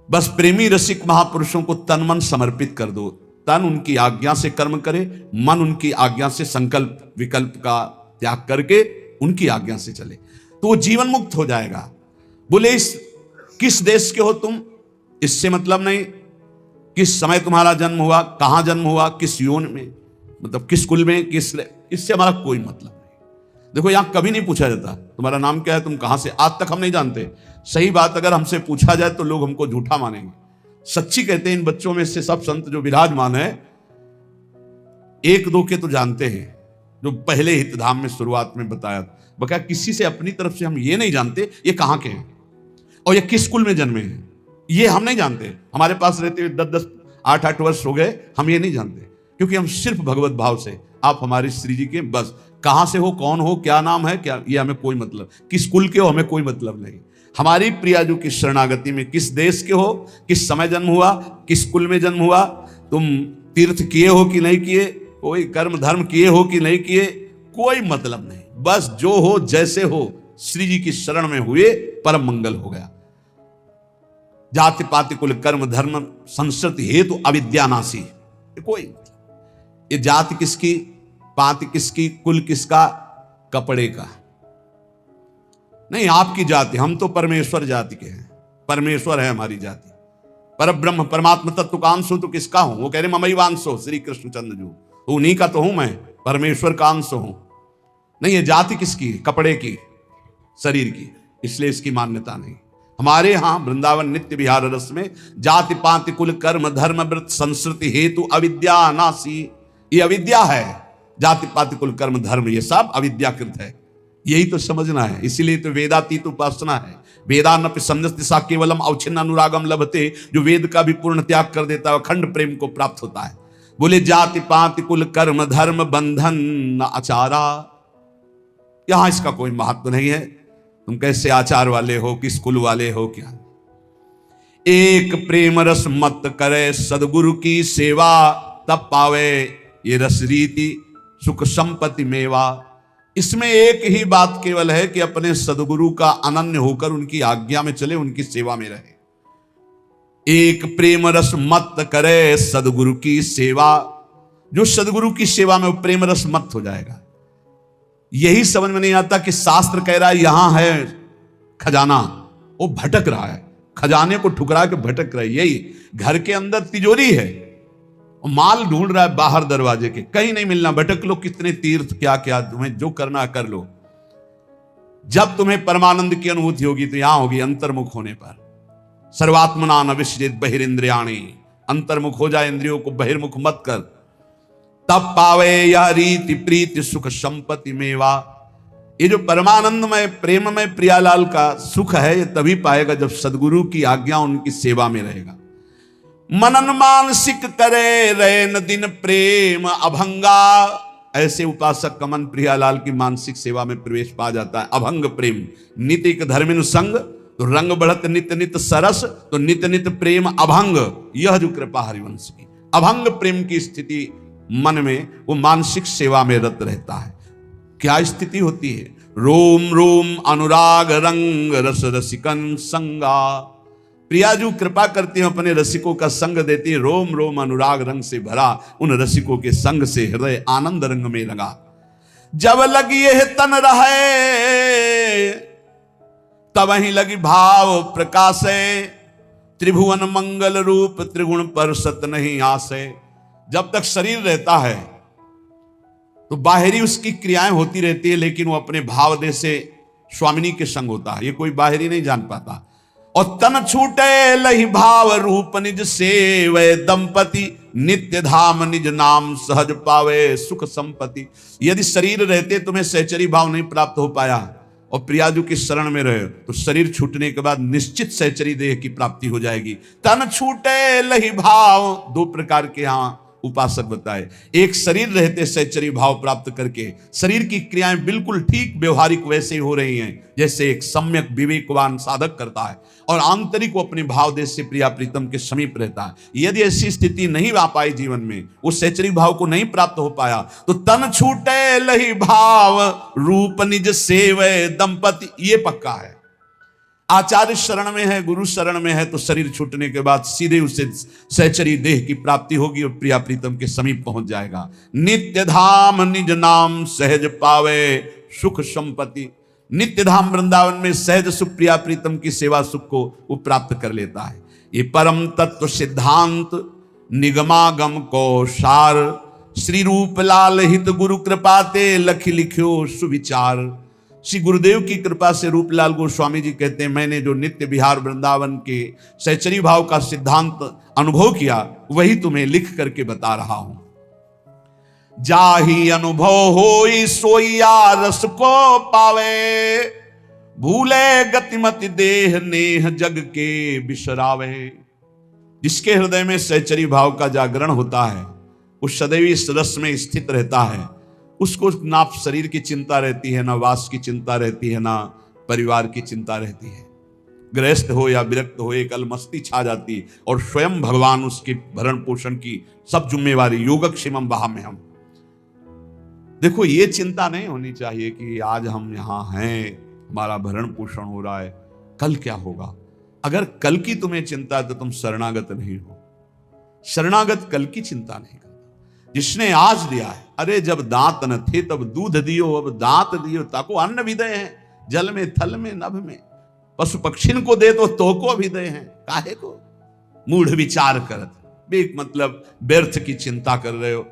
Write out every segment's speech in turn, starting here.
बस प्रेमी रसिक महापुरुषों को तन मन समर्पित कर दो। तन उनकी आज्ञा से कर्म करे, मन उनकी आज्ञा से संकल्प विकल्प का त्याग करके उनकी आज्ञा से चले तो वो जीवन मुक्त हो जाएगा। बोले इस किस देश के हो तुम, इससे मतलब नहीं। किस समय तुम्हारा जन्म हुआ, कहां जन्म हुआ, किस योन में, मतलब किस कुल में, इससे हमारा कोई मतलब नहीं। देखो यहां कभी नहीं पूछा जाता तुम्हारा नाम क्या है, तुम कहां से, आज तक हम नहीं जानते। सही बात अगर हमसे पूछा जाए तो लोग हमको झूठा मानेंगे। सच्ची कहते हैं इन बच्चों में से सब संत जो विराजमान है, एक दो के तो जानते हैं जो पहले हितधाम में शुरुआत में बताया, बकाया किसी से अपनी तरफ से हम ये नहीं जानते ये कहां के हैं और ये किस कुल में जन्मे हैं, ये हम नहीं जानते। हमारे पास रहते हुए 10-10 8-8 वर्ष हो गए, हम ये नहीं जानते, क्योंकि हम सिर्फ भगवत भाव से आप हमारे श्री जी के, बस कहां से हो, कौन हो, क्या नाम है, क्या, ये हमें कोई मतलब, किस कुल के हो हमें कोई मतलब नहीं। हमारी प्रियाजू की शरणागति में किस देश के हो, किस समय जन्म हुआ, किस कुल में जन्म हुआ, तुम तीर्थ किए हो कि नहीं किए, कोई कर्म धर्म किए हो कि नहीं किए, कोई मतलब नहीं। बस जो हो जैसे हो श्री जी की शरण में हुए परम मंगल हो गया। जाति पाति कुल कर्म धर्म संस्कृति हेतु अविद्यानाशी, कोई ये जाति किसकी, पाति किसकी, कुल किसका, कपड़े का नहीं। आपकी जाति, हम तो परमेश्वर जाति के हैं, परमेश्वर है हमारी जाति। पर ब्रह्म परमात्मा तत्व का अंश हो तो किसका हूं, वो कह रहे ममई वांशो श्री कृष्णचंद्र जी, तो उन्हीं का तो हूं मैं, परमेश्वर का अंश हूं। नहीं ये जाति किसकी, कपड़े की, शरीर की, इसलिए इसकी मान्यता नहीं। हमारे यहां वृंदावन नित्य विहार रस में जाति पाति कुल कर्म धर्म व्रत संस्कृति हेतु अविद्या नासी, ये अविद्या है। जाति पाति कुल कर्म धर्म ये सब अविद्याकृत है, यही तो समझना है। इसीलिए तो वेदातीत उपासना है। वेदानपि संन्यस्तिसा केवलम अवच्छिन्न अनुरागम लभते, जो वेद का भी पूर्ण त्याग कर देता है अखंड प्रेम को प्राप्त होता है। बोले जाति पाति कुल कर्म धर्म बंधन न आचारा, यहां इसका कोई महत्व नहीं है। तुम कैसे आचार वाले हो, किस कुल वाले हो, क्या। एक प्रेम रस मत करे सदगुरु की सेवा, तब पावे ये रस रीति सुख संपत्ति मेवा। इसमें एक ही बात केवल है कि अपने सदगुरु का अनन्य होकर उनकी आज्ञा में चले, उनकी सेवा में रहे। एक प्रेम रस मत करे सदगुरु की सेवा, जो सदगुरु की सेवा में वो प्रेम रस मत हो जाएगा। यही समझ में नहीं आता कि शास्त्र कह रहा है यहां है खजाना, वो भटक रहा है, खजाने को ठुकरा के भटक रहा है। यही घर के अंदर तिजोरी है, माल ढूंढ रहा है बाहर दरवाजे के, कहीं नहीं मिलना। भटक लो, कितने तीर्थ क्या क्या, तुम्हें जो करना कर लो। जब तुम्हें परमानंद की अनुभूति होगी तो यहां होगी अंतर्मुख होने पर। सर्वात्मना न विसृजित बहिरिंद्रियाणि, अंतर्मुख हो जाए, इंद्रियों को बहिर्मुख मत कर, तब पावे यह रीति प्रीति सुख संपत्ति मेवा। ये जो परमानंदमय प्रेममय प्रियालाल का सुख है ये तभी पाएगा जब सदगुरु की आज्ञा उनकी सेवा में रहेगा। मनन मानसिक करे रहे न दिन प्रेम अभंगा, ऐसे उपासक का मन प्रियालाल की मानसिक सेवा में प्रवेश पा जाता है। अभंग प्रेम नितिक धर्मिन संग, तो रंग बढ़त नित्य नित्य सरस, तो नित्य नित्य प्रेम अभंग, यह जो कृपा हरिवंश की। अभंग प्रेम की स्थिति मन में, वो मानसिक सेवा में रत रहता है। क्या स्थिति होती है, रोम रोम अनुराग रंग रस रसिकन संगा। प्रियाजू कृपा करती है, अपने रसिकों का संग देती है, रोम रोम अनुराग रंग से भरा उन रसिकों के संग से हृदय आनंद रंग में लगा। जब लगी यह तन रहे तब ही लगी भाव प्रकाशे, त्रिभुवन मंगल रूप त्रिगुण पर सत नहीं आसे। जब तक शरीर रहता है तो बाहरी उसकी क्रियाएं होती रहती है, लेकिन वो अपने भाव देश से स्वामिनी के संग होता है, ये कोई बाहरी नहीं जान पाता। और तन छूटे लही भाव रूप निज सेवै दंपति, नित्य धाम निज नाम सहज पावे सुख संपत्ति। यदि शरीर रहते तुम्हें सहचरी भाव नहीं प्राप्त हो पाया और प्रियाजू की शरण में रहे तो शरीर छूटने के बाद निश्चित सहचरी देह की प्राप्ति हो जाएगी। तन छूटे लही भाव, दो प्रकार के यहां उपासक बताए। एक शरीर रहते सहचरी भाव प्राप्त करके शरीर की क्रियाएं बिल्कुल ठीक व्यवहारिक वैसे ही हो रही हैं जैसे एक सम्यक विवेकवान साधक करता है, और आंतरिक वो अपने भाव देश से प्रिया प्रीतम के समीप रहता है। यदि ऐसी स्थिति नहीं आ पाई जीवन में, वो सहचरी भाव को नहीं प्राप्त हो पाया, तो तन छूटे लही भाव रूप निज सेवै दंपति, ये पक्का है। आचार्य शरण में है, गुरु शरण में है, तो शरीर छूटने के बाद सीधे उसे सहचरी देह की प्राप्ति होगी और प्रिया प्रीतम के समीप पहुंच जाएगा। नित्य धाम निज नाम सहज पावे सुख संपत्ति। नित्य धाम वृंदावन में सहज सुख प्रिया प्रीतम की सेवा सुख को वो प्राप्त कर लेता है। ये परम तत्व सिद्धांत निगमागम को सार, श्री रूप लाल हित गुरु कृपाते लखि लिख्यो सुविचार। श्री गुरुदेव की कृपा से रूपलाल गोस्वामी जी कहते हैं, मैंने जो नित्य विहार वृंदावन के सहचरी भाव का सिद्धांत अनुभव किया वही तुम्हें लिख करके बता रहा हूं। जाही अनुभव होई सोइया रस को पावे, भूले गतिमति देह नेह जग के बिसरावे। जिसके हृदय में सहचरी भाव का जागरण होता है वो सदैव इस रस में स्थित रहता है। उसको ना शरीर की चिंता रहती है, ना वास की चिंता रहती है, ना परिवार की चिंता रहती है। गृहस्थ हो या विरक्त हो, एक अलमस्ती छा जाती और स्वयं भगवान उसके भरण पोषण की सब जिम्मेवारी योगक्षेमम वहां में हम। देखो ये चिंता नहीं होनी चाहिए कि आज हम यहां हैं, हमारा भरण पोषण हो रहा है, कल क्या होगा। अगर कल की तुम्हें चिंता है तो तुम शरणागत नहीं हो। शरणागत कल की चिंता नहीं करता। जिसने आज दिया है, अरे जब दांत न थे तब दूध दियो, अब दांत दियो ताको अन्न विदय हैं, जल में थल में नभ में। पशु पक्षिन को दे तो को अभिदय हैं, काहे को मूढ़ विचार करत, बेक मतलब व्यर्थ की चिंता कर रहे हो।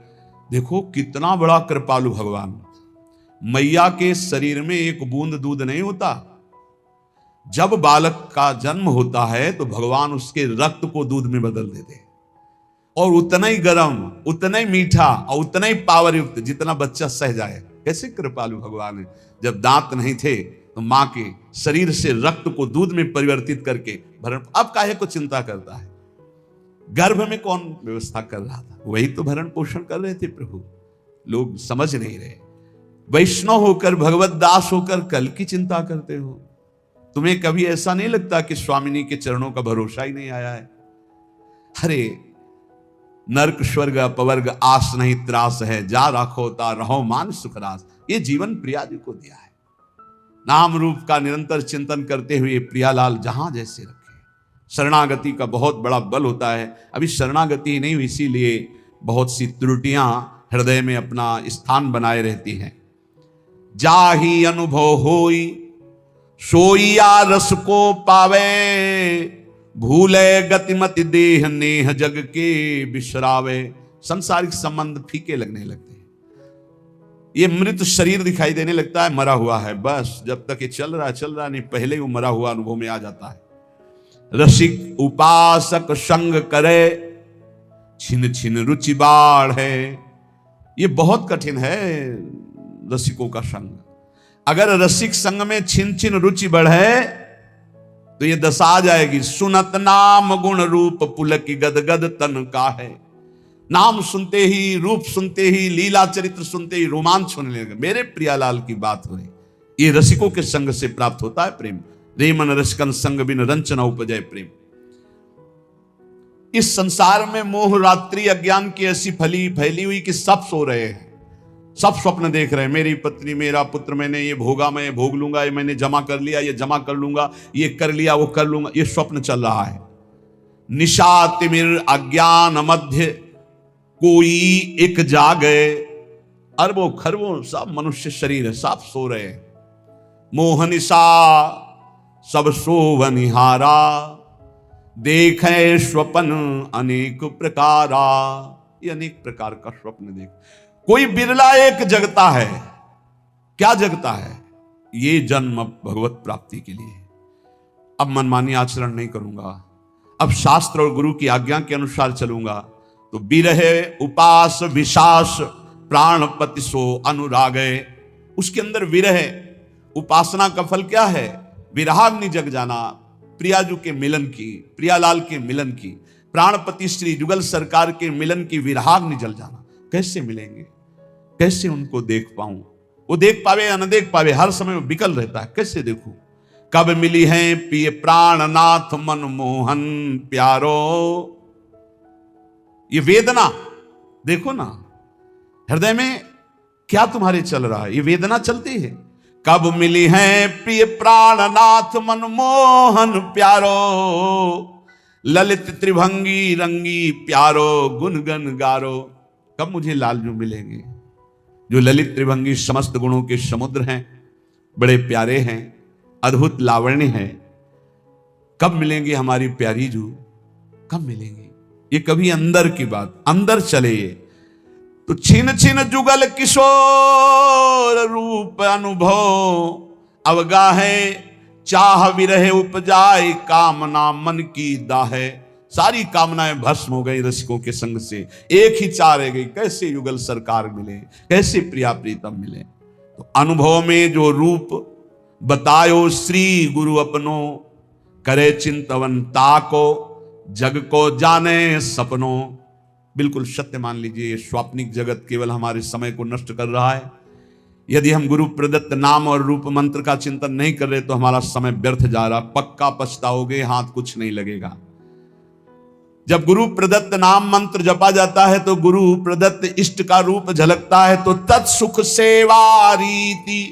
देखो कितना बड़ा कृपालु भगवान। मैया के शरीर में एक बूंद दूध नहीं होता। जब बालक का जन्म होता है तो भगवान उसके रक्त को दूध में बदल देते हैं, और उतना ही गर्म, उतना ही मीठा और उतना ही पावर युक्त जितना बच्चा सह जाए। कैसे कृपालु भगवान है। जब दांत नहीं थे तो मां के शरीर से रक्त को दूध में परिवर्तित करके भरण, अब काहे को चिंता करता है। गर्भ में कौन व्यवस्था कर रहा था, वही तो भरण पोषण कर रहे थे प्रभु। लोग समझ नहीं रहे। वैष्णव होकर, भगवत दास होकर कल की चिंता करते हो। तुम्हें कभी ऐसा नहीं लगता कि स्वामिनी के चरणों का भरोसा ही नहीं आया है। अरे नर्क स्वर्ग अपवर्ग आस नहीं त्रास है, जा राखोता रहो मान सुखरास। ये जीवन प्रिया जी को दिया है। नाम रूप का निरंतर चिंतन करते हुए प्रियालाल जहां जैसे रखे। शरणागति का बहुत बड़ा बल होता है। अभी शरणागति नहीं हुई, इसीलिए बहुत सी त्रुटियां हृदय में अपना स्थान बनाए रहती हैं। जाही अनुभव होई सोइया रस को पावे, भूले गतिमति देह नेह जग के बिसरावे। सांसारिक संबंध फीके लगने लगते हैं। ये मृत शरीर दिखाई देने लगता है, मरा हुआ है। बस जब तक ये चल रहा नहीं, पहले ही वो मरा हुआ अनुभव में आ जाता है। रसिक उपासक संग करे, छिन छिन रुचि बाढ़ है। ये बहुत कठिन है रसिकों का संग। अगर रसिक संग में छिन छिन रुचि बढ़े तो ये दशा आ जाएगी। सुनत नाम गुण रूप पुलक गदगद तन का है। नाम सुनते ही, रूप सुनते ही, लीला चरित्र सुनते ही रोमांच होने लगेगा। मेरे प्रियालाल की बात हो रही। ये रसिकों के संग से प्राप्त होता है प्रेम। रेमन रसिकन संग बिन रंचन उपजय प्रेम। इस संसार में मोह रात्रि अज्ञान की ऐसी फैली हुई कि सब सो रहे हैं, सब स्वप्न देख रहे हैं। मेरी पत्नी, मेरा पुत्र, मैंने ये भोगा, मैं ये भोग लूंगा, ये मैंने जमा कर लिया, ये जमा कर लूंगा, ये कर लिया, वो कर लूंगा। ये स्वप्न चल रहा है। निशा तिमिर अज्ञान मध्य कोई एक जागे। अरबों खरबों सब मनुष्य शरीर है, सब सो रहे हैं। मोह निशा सब सोवनिहारा, देखे स्वप्न अनेक प्रकारा। ये अनेक प्रकार का स्वप्न देख। कोई बिरला एक जगता है। क्या जगता है? ये जन्म भगवत प्राप्ति के लिए। अब मनमानी आचरण नहीं करूंगा, अब शास्त्र और गुरु की आज्ञा के अनुसार चलूंगा तो बिरहे उपास विशास प्राणपति सो अनुरागे। उसके अंदर विरह, उपासना का फल क्या है? विरहाग्नि जग जाना, प्रियाजू के मिलन की, प्रियालाल के मिलन की, प्राणपति श्री जुगल सरकार के मिलन की विरहाग्नि जल जाना। कैसे मिलेंगे, कैसे उनको देख पाऊं? वो देख पावे या न देख पावे, हर समय वो बिकल रहता है। कैसे देखूं? कब मिली है पिय प्राणनाथ मनमोहन प्यारो। ये वेदना देखो ना, हृदय में क्या तुम्हारे चल रहा है। ये वेदना चलती है। कब मिली हैं प्रिय प्राणनाथ मनमोहन प्यारो, ललित त्रिभंगी रंगी प्यारो गुणगन गारो। कब मुझे लालजू मिलेंगे जो ललित त्रिभंगी समस्त गुणों के समुद्र हैं, बड़े प्यारे हैं, अद्भुत लावण्य है। कब मिलेंगे हमारी प्यारी जू, कब मिलेंगे? ये कभी अंदर की बात, अंदर चले तो छिन छिन जुगल किशोर रूप अनुभव, अवगाहे चाह विरह उपजाए कामना मन की दाहे। सारी कामनाएं भस्म हो गई रसिकों के संग से, एक ही चाह रह गई, कैसे युगल सरकार मिले, कैसे प्रिया प्रीतम मिले। तो अनुभव में जो रूप बतायो श्री गुरु अपनो, करे चिंतवन ताको जग को जाने सपनों। बिल्कुल सत्य मान लीजिए, ये स्वाप्निक जगत केवल हमारे समय को नष्ट कर रहा है। यदि हम गुरु प्रदत्त नाम और रूप मंत्र का चिंतन नहीं कर रहे तो हमारा समय व्यर्थ जा रहा, पक्का पछताओगे, हाथ कुछ नहीं लगेगा। जब गुरु प्रदत्त नाम मंत्र जपा जाता है तो गुरु प्रदत्त इष्ट का रूप झलकता है, तो तत्सुख सेवा रीति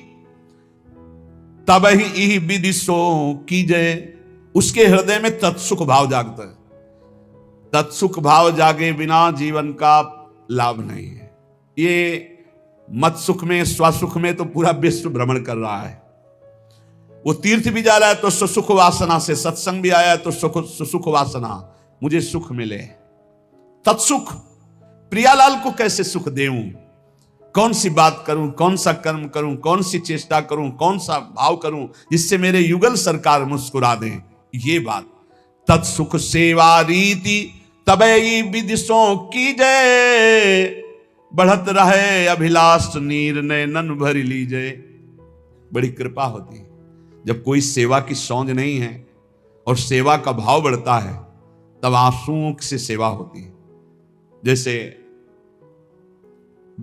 तब ही विदिशो कीजय। उसके हृदय में तत्सुख भाव जागता है। तत्सुख भाव जागे बिना जीवन का लाभ नहीं है। ये मत सुख में स्वसुख में तो पूरा विश्व भ्रमण कर रहा है। वो तीर्थ भी जा रहा है तो सुसुख वासना से, सत्संग भी आया है तो सुसुख वासना, मुझे सुख मिले। तत्सुख प्रियालाल को कैसे सुख देऊं, कौन सी बात करूं, कौन सा कर्म करूं, कौन सी चेष्टा करूं, कौन सा भाव करूं जिससे मेरे युगल सरकार मुस्कुरा दें। ये बात तत्सुख सेवा रीति तबई विदिशों की जय, बढ़त रहे अभिलाष नीर नैनन भर लीजिए। बड़ी कृपा होती है जब कोई सेवा की सौंध नहीं है और सेवा का भाव बढ़ता है, तब आंसुओं से सेवा होती है। जैसे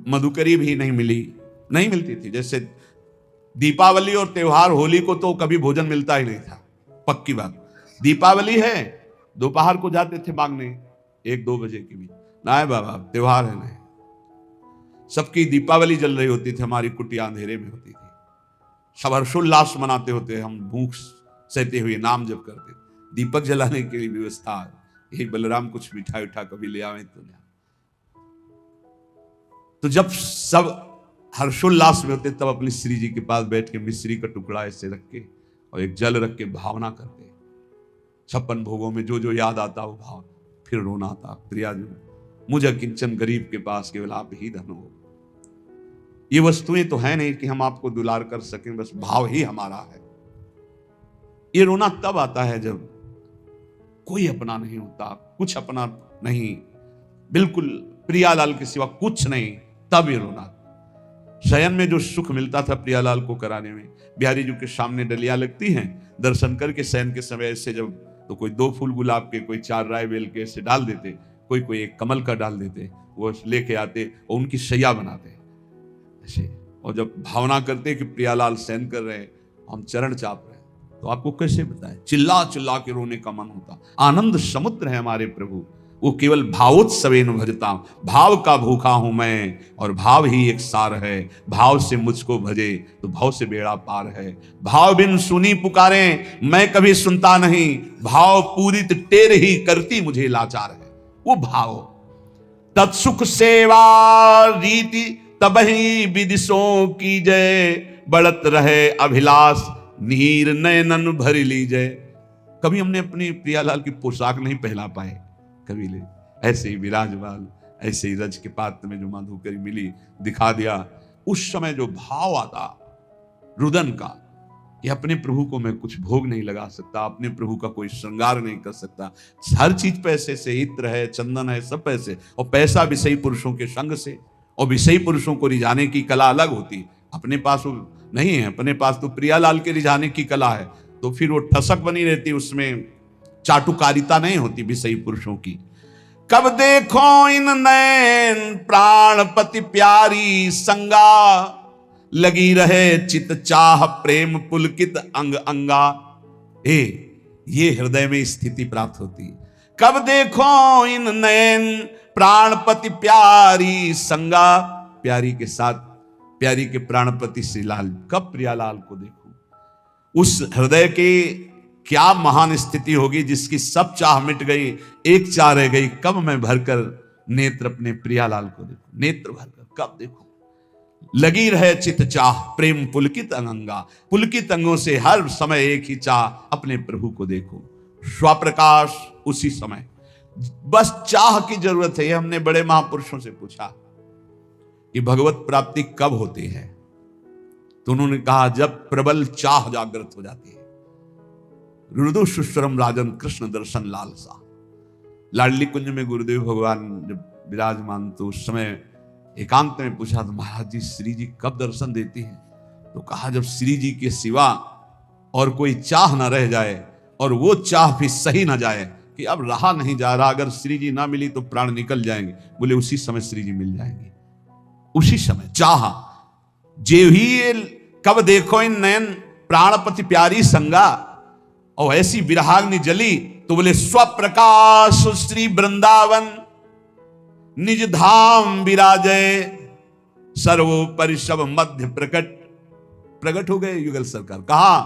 मधुकरी भी नहीं मिलती थी। जैसे दीपावली और त्योहार होली को तो कभी भोजन मिलता ही नहीं था, पक्की बात। दीपावली है, दोपहर को जाते थे मांगने 1-2 बजे के बीच, ना बाबा त्योहार है नहीं। सबकी दीपावली जल रही होती थी, हमारी कुटिया अंधेरे में होती थी, सब हर्षोल्लास मनाते होते, हम भूख सहते हुए नाम जप करते। दीपक जलाने के लिए व्यवस्था, यही बलराम कुछ मिठाई उठा कभी ले आवे तो जब सब हर्षोल्लास में होते तब अपनी श्री जी के पास बैठ के मिश्री का टुकड़ा ऐसे रख के और एक जल रख के भावना करते। 56 भोगों में जो जो याद आता वो भाव, फिर रोना आता, प्रिया जी मुझे किंचन गरीब के पास केवल आप ही धन हो। ये वस्तुएं तो है नहीं कि हम आपको दुलार कर सकें, बस भाव ही हमारा है। ये रोना तब आता है जब कोई अपना नहीं होता, कुछ अपना नहीं, बिल्कुल प्रियालाल के सिवा कुछ नहीं, तब ये रोना। शयन में जो सुख मिलता था प्रियालाल को कराने में, बिहारी जी के सामने डलियां लगती हैं, दर्शन करके शयन के समय ऐसे जब तो कोई 2 फूल गुलाब के, कोई 4 राय बेल के ऐसे डाल देते, कोई एक कमल का डाल देते, वो लेके आते और उनकी शैया बनाते ऐसे। और जब भावना करते कि प्रियालाल शयन कर रहे हैं, हम चरण चाप रहे हैं, तो आपको कैसे बताएं, चिल्ला चिल्ला के रोने का मन होता। आनंद समुद्र है हमारे प्रभु, वो केवल भावोत्सवेन भजता। भाव का भूखा हूं मैं और भाव ही एक सार है। भाव से मुझको भजे तो भाव से बेड़ा पार है। भाव बिन सुनी पुकारे मैं कभी सुनता नहीं, भाव पूरित टेर ही करती मुझे लाचार है। वो भाव तत्सुख सेवा रीति तबही विदिशों की जय, बढ़त रहे अभिलाष नीर नयनन भर लीजय। कभी हमने अपनी प्रियालाल की पोशाक नहीं पहना पाए, कभी ले ऐसे ही विराजमान, ऐसे ही रज के पात्र में जो मधुकरी मिली दिखा दिया। उस समय जो भाव आता रुदन का, कि अपने प्रभु को मैं कुछ भोग नहीं लगा सकता, अपने प्रभु का कोई श्रृंगार नहीं कर सकता, हर चीज पैसे से, इत्र है, चंदन है, सब पैसे, और पैसा विषयी पुरुषों के संग से, और विषयी पुरुषों को रिझाने की कला अलग होती। अपने पास वो नहीं है, अपने पास तो प्रियालाल के रिझाने की कला है, तो फिर वो ठसक बनी रहती, उसमें चाटुकारिता नहीं होती विषयी पुरुषों की। कब देखो इन नैन प्राणपति प्यारी संगा, लगी रहे चित चाह प्रेम पुलकित अंग अंगा। ये हृदय में स्थिति प्राप्त होती। कब देखो इन नैन प्राणपति प्यारी संगा, प्यारी के साथ प्यारी के प्राणपति श्री लाल, कब प्रियालाल को देखूं? उस हृदय के क्या महान स्थिति होगी जिसकी सब चाह मिट गई, एक चाह रह गई, कब मैं भरकर नेत्र अपने प्रियालाल को देखूं, नेत्र भरकर कब देखूं? लगी रहे चित चाह प्रेम पुलकित अंगा, पुलकित अंगों से हर समय एक ही चाह अपने प्रभु को देखो, स्वप्रकाश उसी समय। बस चाह की जरूरत है। ये हमने बड़े महापुरुषों से पूछा कि भगवत प्राप्ति कब होती है, तो उन्होंने कहा जब प्रबल चाह जागृत हो जाती है। रुदु सुश्वरम राजन कृष्ण दर्शन लालसा। लाडली कुंज में गुरुदेव भगवान जब विराजमान, तो उस समय एकांत में पूछा तो महाराज जी श्री जी कब दर्शन देती हैं? तो कहा जब श्री जी के सिवा और कोई चाह ना रह जाए, और वो चाह भी सही ना जाए कि अब रहा नहीं जा रहा, अगर श्री जी ना मिली तो प्राण निकल जाएंगे, बोले उसी समय श्री जी मिल जाएंगे। उसी समय चाह जे ही कब देखो इन नयन प्राणपति प्यारी संगा, और ऐसी विरहाग्नि जली तो बोले स्वप्रकाश श्री वृंदावन निज धाम विराजय, सर्वोपरि सब मध्य प्रकट हो गए युगल सरकार। कहा?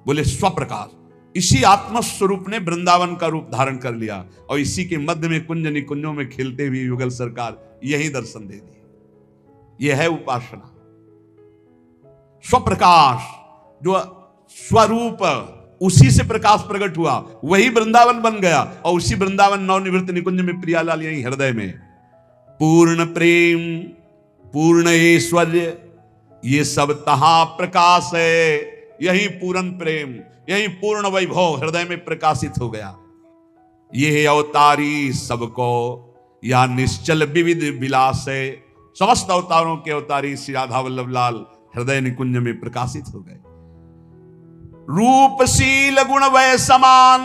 बोले स्वप्रकाश, इसी आत्मस्वरूप ने वृंदावन का रूप धारण कर लिया, और इसी के मध्य में कुंज निकुंजों में खेलते हुए युगल सरकार यही दर्शन दे दिए। यह है उपासना। स्वप्रकाश, जो स्वरूप, उसी से प्रकाश प्रकट हुआ, वही वृंदावन बन गया, और उसी वृंदावन नवनिवृत्त निकुंज में प्रियालाल यही हृदय में। पूर्ण प्रेम, पूर्ण ऐश्वर्य, ये सब तहां प्रकाश है। यही पूर्ण प्रेम, यही पूर्ण वैभव हृदय में प्रकाशित हो गया। ये अवतारी सबको या निश्चल विविध विलास है। समस्त अवतारों के अवतारी श्री राधा वल्लभ लाल हृदय निकुंज में प्रकाशित हो गए। रूपशील गुण वै समान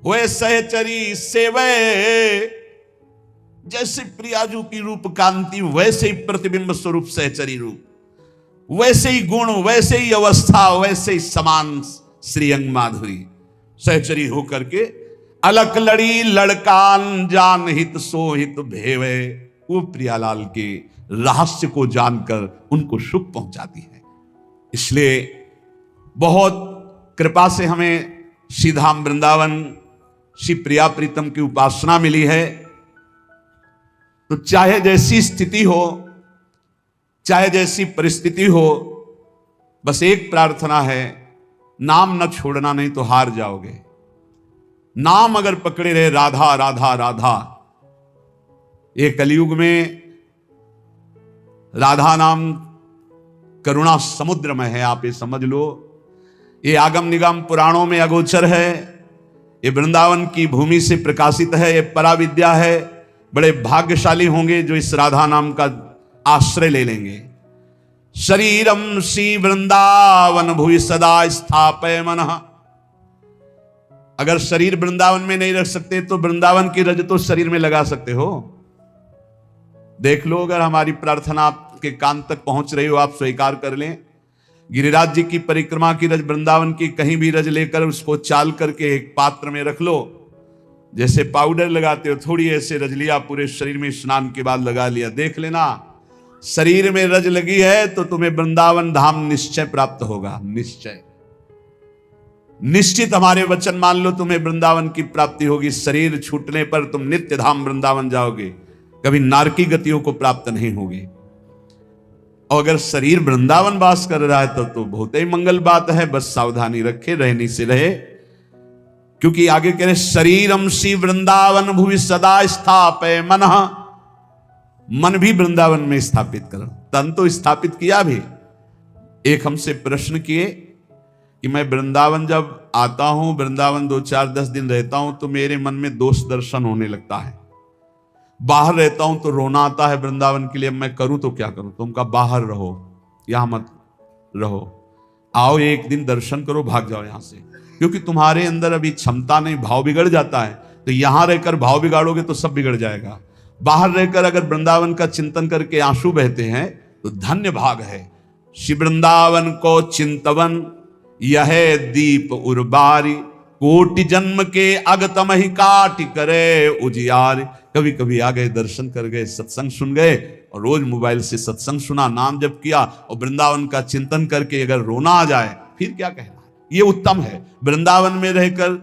हुए सहचरी सेवै। जैसे प्रियाजू की रूप कांति, वैसे ही प्रतिबिंब स्वरूप सहचरी रूप, वैसे ही गुण, वैसे ही अवस्था, वैसे ही समान श्रीअंग माधुरी, सहचरी होकर के अलक लड़ी लड़कान जान हित सोहित भेवे। वो प्रियालाल के रहस्य को जानकर उनको सुख पहुंचाती है। इसलिए बहुत कृपा से हमें श्रीधाम वृंदावन श्री प्रिया प्रीतम की उपासना मिली है। तो चाहे जैसी स्थिति हो, चाहे जैसी परिस्थिति हो, बस एक प्रार्थना है, नाम न छोड़ना, नहीं तो हार जाओगे। नाम अगर पकड़े रहे राधा राधा राधा, ये कलयुग में राधा नाम करुणा समुद्र में है, आप ये समझ लो। ये आगम निगम पुराणों में अगोचर है, ये वृंदावन की भूमि से प्रकाशित है, ये पराविद्या है। बड़े भाग्यशाली होंगे जो इस राधा नाम का आश्रय ले लेंगे। शरीरम श्री वृंदावन भुवि सदा स्थापय मनः। अगर शरीर वृंदावन में नहीं रख सकते तो वृंदावन की रज तो शरीर में लगा सकते हो। देख लो, अगर हमारी प्रार्थना आपके कान तक पहुंच रही हो, आप स्वीकार कर लें। गिरिराज जी की परिक्रमा की रज, वृंदावन की कहीं भी रज लेकर उसको चाल करके एक पात्र में रख लो। जैसे पाउडर लगाते हो, थोड़ी ऐसे रज लिया, पूरे शरीर में स्नान के बाद लगा लिया। देख लेना, शरीर में रज लगी है तो तुम्हें वृंदावन धाम निश्चय प्राप्त होगा। निश्चय, निश्चित हमारे वचन मान लो, तुम्हें वृंदावन की प्राप्ति होगी। शरीर छूटने पर तुम नित्य धाम वृंदावन जाओगे, कभी नारकी गतियों को प्राप्त नहीं होगी। और अगर शरीर वृंदावन वास कर रहा है तो बहुत ही मंगल बात है। बस सावधानी रखे, रहनी से रहे, क्योंकि आगे कह रहे शरीरम श्री वृंदावन भुवि सदा स्थापय मनः। मन भी वृंदावन में स्थापित करो, तन तो स्थापित किया भी। एक हमसे प्रश्न किए कि मैं वृंदावन जब आता हूं, वृंदावन 2-4-10 दिन रहता हूं, तो मेरे मन में दोष दर्शन होने लगता है। बाहर रहता हूं तो रोना आता है वृंदावन के लिए, मैं करूं तो क्या करूं? तुम कहा बाहर रहो, यहां मत रहो, आओ एक दिन दर्शन करो, भाग जाओ यहां से। क्योंकि तुम्हारे अंदर अभी क्षमता नहीं, भाव बिगड़ जाता है। तो यहां रहकर भाव बिगाड़ोगे तो सब बिगड़ जाएगा। बाहर रहकर अगर वृंदावन का चिंतन करके आंसू बहते हैं तो धन्य भाग है। श्री वृंदावन को चिंतवन यह दीप उर्बारी, कोटि जन्म के अगतम ही काट करे उजियार। कभी कभी आ गए, दर्शन कर गए, सत्संग सुन गए और रोज मोबाइल से सत्संग सुना, नाम जप किया और वृंदावन का चिंतन करके अगर रोना आ जाए फिर क्या कहना। ये उत्तम है। वृंदावन में रहकर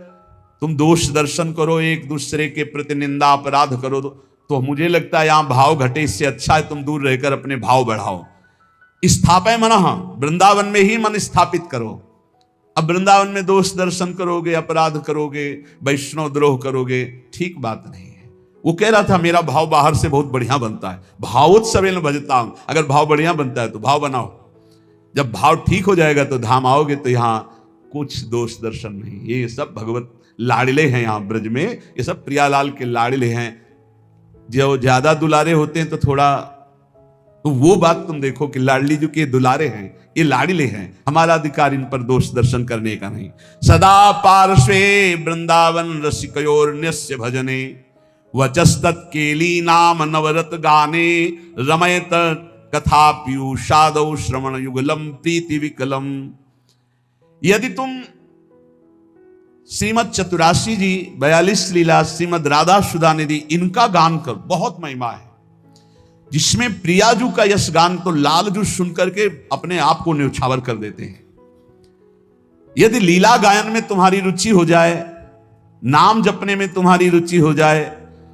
तुम दोष दर्शन करो, एक दूसरे के प्रति निंदा अपराध करो, तो मुझे लगता है यहां भाव घटे, इससे अच्छा है तुम दूर रहकर अपने भाव बढ़ाओ। स्थापय मनः, वृंदावन में ही मन स्थापित करो। अब वृंदावन में दोष दर्शन करोगे, अपराध करोगे, वैष्णव द्रोह करोगे, ठीक बात नहीं है। वो कह रहा था मेरा भाव बाहर से बहुत बढ़िया बनता है, भावोत्सवेन भजतां। अगर भाव बढ़िया बनता है तो भाव बनाओ, जब भाव ठीक हो जाएगा तो धाम आओगे तो यहाँ कुछ दोष दर्शन नहीं। ये सब भगवत लाडले हैं यहाँ ब्रज में, ये सब प्रियालाल के लाडले हैं। जो ज्यादा दुलारे होते हैं तो थोड़ा, तो वो बात तुम देखो कि लाडली जो के दुलारे हैं, ये लाडले हैं, हमारा अधिकार इन पर दोष दर्शन करने का नहीं। सदा पार्श्वे वृंदावन रसिकयोर्न्यस्य भजने वचस्तत् केली नाम नवरत गाने रमयत कथा पीयूषादौ श्रवण युगलम प्रीति विकलम। यदि तुम श्रीमद चतुरासी जी 42 लीला, श्रीमद राधा सुधा निधि, इनका गान कर, बहुत महिमा है जिसमें प्रियाजू का यश गान तो लालजू सुन करके अपने आप को न्यौछावर कर देते हैं। यदि लीला गायन में तुम्हारी रुचि हो जाए, नाम जपने में तुम्हारी रुचि हो जाए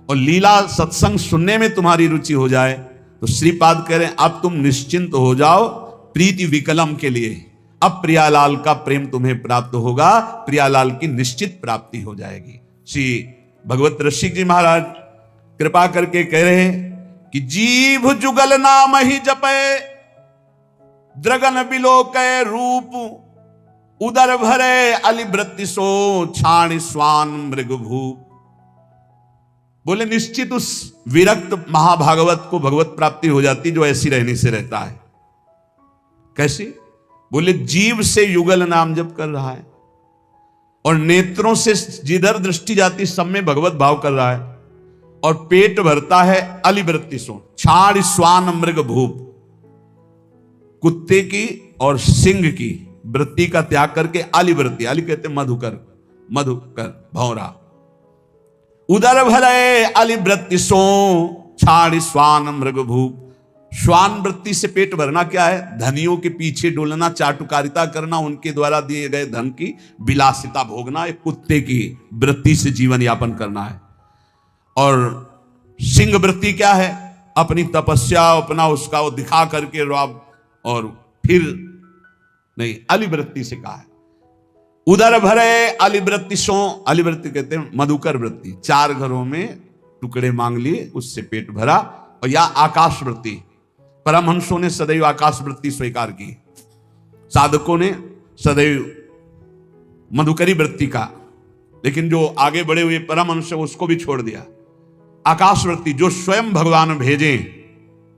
और लीला सत्संग सुनने में तुम्हारी रुचि हो जाए, तो श्रीपाद कह रहे हैं अब तुम निश्चिंत हो जाओ प्रीति विकलम के लिए। अब प्रियालाल का प्रेम तुम्हें प्राप्त होगा, प्रियालाल की निश्चित प्राप्ति हो जाएगी। श्री भगवत रसिक जी महाराज कृपा करके कह रहे हैं कि जीभ जुगल नाम ही जपे द्रगन बिलोकय रूप उदर भरे अलिवृत्ति सो छाण स्वान मृग भूप। बोले निश्चित उस विरक्त महाभागवत को भगवत प्राप्ति हो जाती जो ऐसी रहने से रहता है। कैसी? बोले जीव से युगल नाम जप कर रहा है और नेत्रों से जिधर दृष्टि जाती सब में भगवत भाव कर रहा है और पेट भरता है अलिवृत्ति सो छाड़ स्वान मृग भूप, कुत्ते की और सिंह की वृत्ति का त्याग करके अलिवृत्ति, अली कहते मधुकर, मधुकर भौरा, उदर भरे अलिवृत्ति सो छाड़ स्वान मृग भूप। श्वान वृत्ति से पेट भरना क्या है? धनियों के पीछे डोलना, चाटुकारिता करना, उनके द्वारा दिए गए धन की विलासिता भोगना, एक कुत्ते की वृत्ति से जीवन यापन करना है। और सिंह वृत्ति क्या है? अपनी तपस्या, अपना उसका वो दिखा करके और फिर नहीं, अलिवृत्ति से कहा है उदर भरे अलिवृत्ति सो। अलिवृत्ति कहते हैं मधुकर वृत्ति, 4 घरों में टुकड़े मांग लिए उससे पेट भरा। और या आकाश वृत्ति, परमहंसों ने सदैव आकाश वृत्ति स्वीकार की, साधकों ने सदैव मधुकरी वृत्ति का, लेकिन जो आगे बढ़े हुए परमहंस उसको भी छोड़ दिया। आकाश वृत्ति जो स्वयं भगवान भेजे,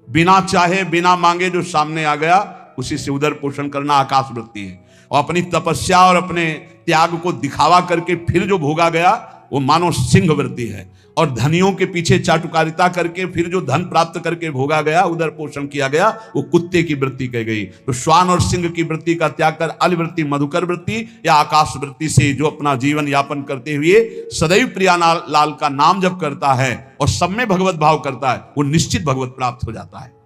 बिना चाहे बिना मांगे जो सामने आ गया उसी से उदर पोषण करना आकाश वृत्ति है। और अपनी तपस्या और अपने त्याग को दिखावा करके फिर जो भोगा गया वो मानो सिंह वृत्ति है। और धनियों के पीछे चाटुकारिता करके फिर जो धन प्राप्त करके भोगा गया, उदर पोषण किया गया, वो कुत्ते की वृत्ति कह गई। तो श्वान और सिंह की वृत्ति का त्याग कर अलिवृत्ति, मधुकर वृत्ति या आकाश वृत्ति से जो अपना जीवन यापन करते हुए सदैव प्रियालाल का नाम जप करता है और सब में भगवत भाव करता है, वो निश्चित भगवत प्राप्त हो जाता है।